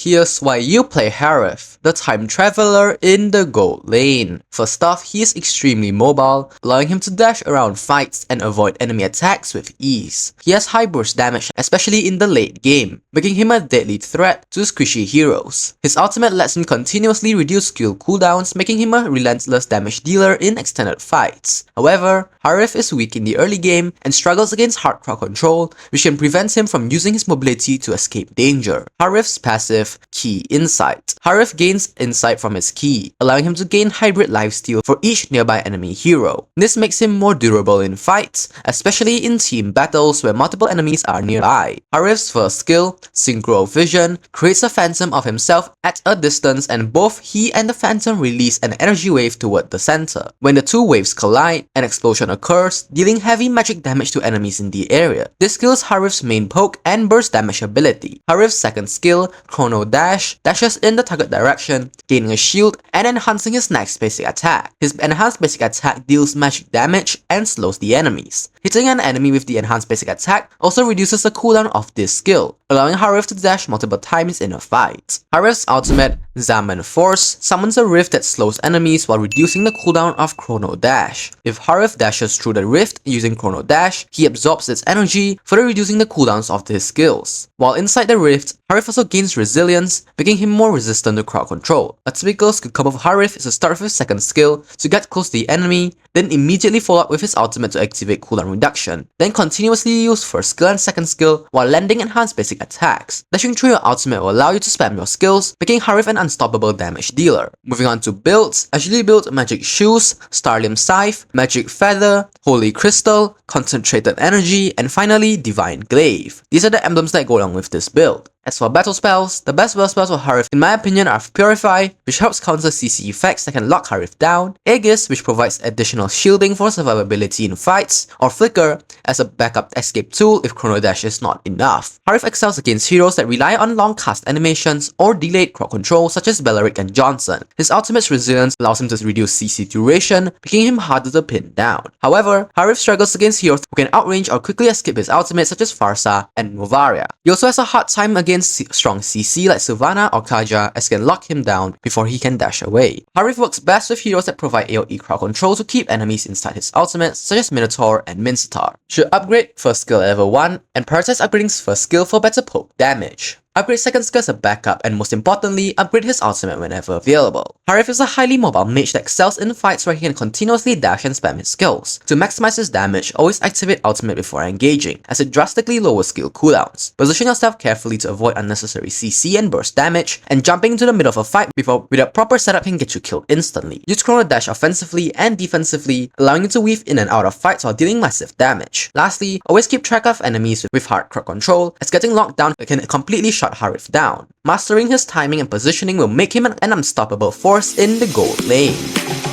Here's why you play Harith, the time traveler in the Gold Lane. First off, he is extremely mobile, allowing him to dash around fights and avoid enemy attacks with ease. He has high burst damage, especially in the late game, making him a deadly threat to squishy heroes. His ultimate lets him continuously reduce skill cooldowns, making him a relentless damage dealer in extended fights. However, Harith is weak in the early game and struggles against hard crowd control, which can prevent him from using his mobility to escape danger. Harith's passive Key Insight. Harith gains insight from his key, allowing him to gain hybrid lifesteal for each nearby enemy hero. This makes him more durable in fights, especially in team battles where multiple enemies are nearby. Harith's first skill, Synchro Vision, creates a phantom of himself at a distance, and both he and the phantom release an energy wave toward the center. When the two waves collide, an explosion occurs, dealing heavy magic damage to enemies in the area. This skill is Harith's main poke and burst damage ability. Harith's second skill, Chrono Dash, dashes in the target direction, gaining a shield and enhancing his next basic attack. His enhanced basic attack deals magic damage and slows the enemies. Hitting an enemy with the enhanced basic attack also reduces the cooldown of this skill, allowing Harith to dash multiple times in a fight. Harith's ultimate, Zaman Force, summons a rift that slows enemies while reducing the cooldown of Chrono Dash. If Harith dashes through the rift using Chrono Dash, he absorbs its energy, further reducing the cooldowns of his skills. While inside the rift, Harith also gains resilience, making him more resistant to crowd control. A typical skill combo of Harith is to start with his second skill to get close to the enemy, then immediately follow up with his ultimate to activate cooldown reduction, then continuously use first skill and second skill while landing enhanced basic attacks. Dashing through your ultimate will allow you to spam your skills, making Harith an unstoppable damage dealer. Moving on to builds, Agility build Magic Shoes, Starlim Scythe, Magic Feather, Holy Crystal, Concentrated Energy, and finally Divine Glaive. These are the emblems that go along with this build. As for battle spells, the best battle spells for Harith in my opinion are Purify, which helps counter CC effects that can lock Harith down, Aegis, which provides additional shielding for survivability in fights, or Flicker as a backup escape tool if Chrono Dash is not enough. Harith excels against heroes that rely on long cast animations or delayed crowd control such as Bellaric and Johnson. His ultimate's resilience allows him to reduce CC duration, making him harder to pin down. However, Harith struggles against heroes who can outrange or quickly escape his ultimate such as Farsa and Novaria. He also has a hard time against strong CC like Sylvana or Kaja, as can lock him down before he can dash away. Harith works best with heroes that provide AoE crowd control to keep enemies inside his ultimates such as Minotaur and Mincetar. Should upgrade first skill at level 1 and prioritize upgrading first skill for better poke damage. Upgrade second skill as a backup, and most importantly, upgrade his ultimate whenever available. Harith is a highly mobile mage that excels in fights where he can continuously dash and spam his skills. To maximize his damage, always activate ultimate before engaging, as it drastically lowers skill cooldowns. Position yourself carefully to avoid unnecessary CC and burst damage, and jumping into the middle of a fight with a proper setup can get you killed instantly. Use Chrono Dash offensively and defensively, allowing you to weave in and out of fights while dealing massive damage. Lastly, always keep track of enemies with hard crowd control, as getting locked down can completely shut Harith down. Mastering his timing and positioning will make him an unstoppable force in the Gold Lane.